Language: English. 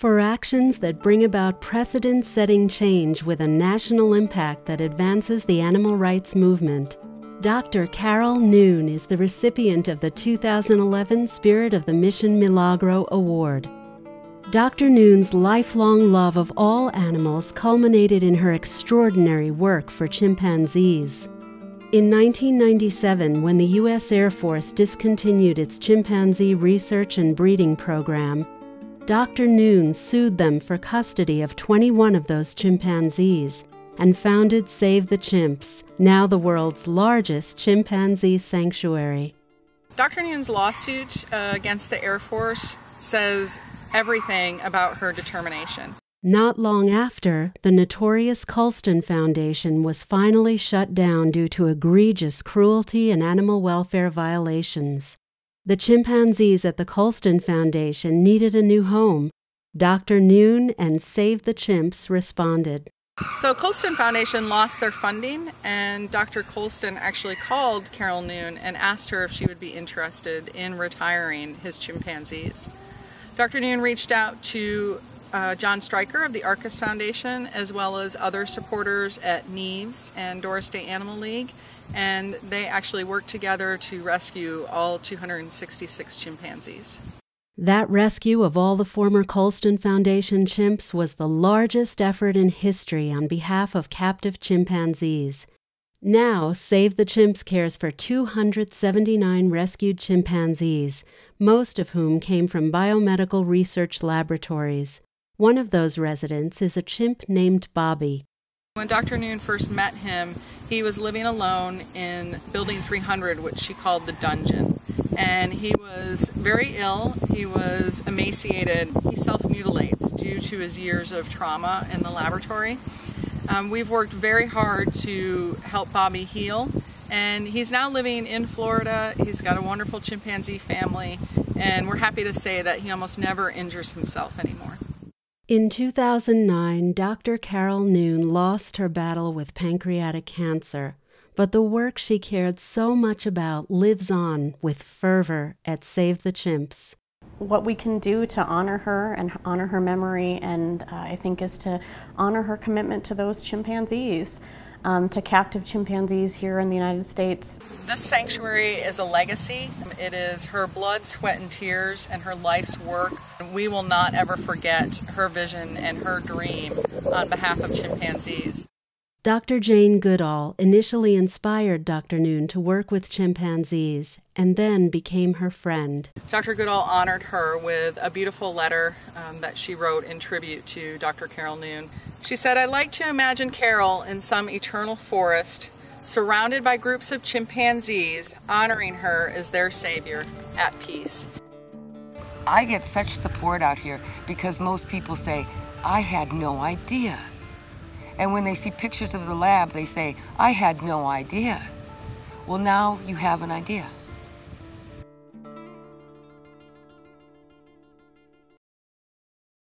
For actions that bring about precedent-setting change with a national impact that advances the animal rights movement, Dr. Carole Noon is the recipient of the 2011 Spirit of the Mission Milagro Award. Dr. Noon's lifelong love of all animals culminated in her extraordinary work for chimpanzees. In 1997, when the U.S. Air Force discontinued its chimpanzee research and breeding program, Dr. Noon sued them for custody of 21 of those chimpanzees and founded Save the Chimps, now the world's largest chimpanzee sanctuary. Dr. Noon's lawsuit against the Air Force says everything about her determination. Not long after, the notorious Colston Foundation was finally shut down due to egregious cruelty and animal welfare violations. The chimpanzees at the Colston Foundation needed a new home. Dr. Noon and Save the Chimps responded. So Colston Foundation lost their funding, and Dr. Colston actually called Carole Noon and asked her if she would be interested in retiring his chimpanzees. Dr. Noon reached out to John Stryker of the Arcus Foundation, as well as other supporters at Neves and Doris Day Animal League, and they actually worked together to rescue all 266 chimpanzees. That rescue of all the former Colston Foundation chimps was the largest effort in history on behalf of captive chimpanzees. Now, Save the Chimps cares for 279 rescued chimpanzees, most of whom came from biomedical research laboratories. One of those residents is a chimp named Bobby. When Dr. Noon first met him, he was living alone in Building 300, which she called the dungeon. And he was very ill, he was emaciated, he self-mutilates due to his years of trauma in the laboratory. We've worked very hard to help Bobby heal, and he's now living in Florida. He's got a wonderful chimpanzee family, and we're happy to say that he almost never injures himself anymore. In 2009, Dr. Carole Noon lost her battle with pancreatic cancer, but the work she cared so much about lives on with fervor at Save the Chimps. What we can do to honor her and honor her memory, and I think, is to honor her commitment to those chimpanzees, to captive chimpanzees here in the United States. This sanctuary is a legacy. It is her blood, sweat, and tears, and her life's work. We will not ever forget her vision and her dream on behalf of chimpanzees. Dr. Jane Goodall initially inspired Dr. Noon to work with chimpanzees and then became her friend. Dr. Goodall honored her with a beautiful letter that she wrote in tribute to Dr. Carole Noon. She said, "I'd like to imagine Carole in some eternal forest, surrounded by groups of chimpanzees, honoring her as their savior, at peace." I get such support out here because most people say, "I had no idea." And when they see pictures of the lab, they say, "I had no idea." Well, now you have an idea.